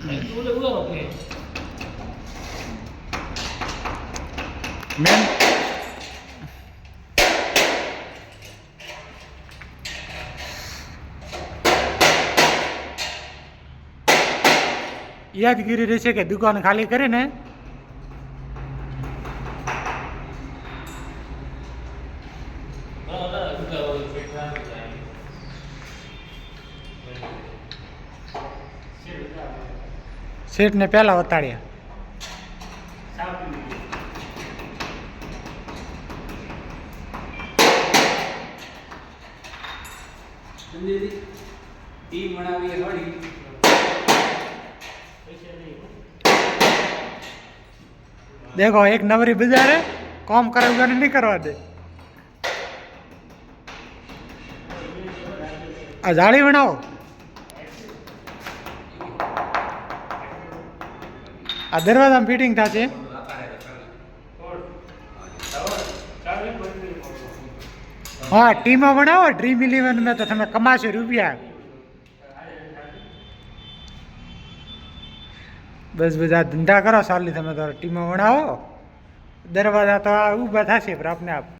main યાદગીરી રહેશે કે દુકાન ખાલી કરે ને શેઠ ને પહેલા વતાડ્યા देखो एक नवरी बजार है काम करे वगैरह नहीं करवा दे आ जाली बनाओ आ दरवाजा में फिटिंग था हाँ टीम बनाओ ड्रीम 11 में तो तमे कमाशो रुपया बस बस आ धंधा करो साली तमे तो टीम बनाओ दरवाजा तो ऊभा थशे पर अपने आप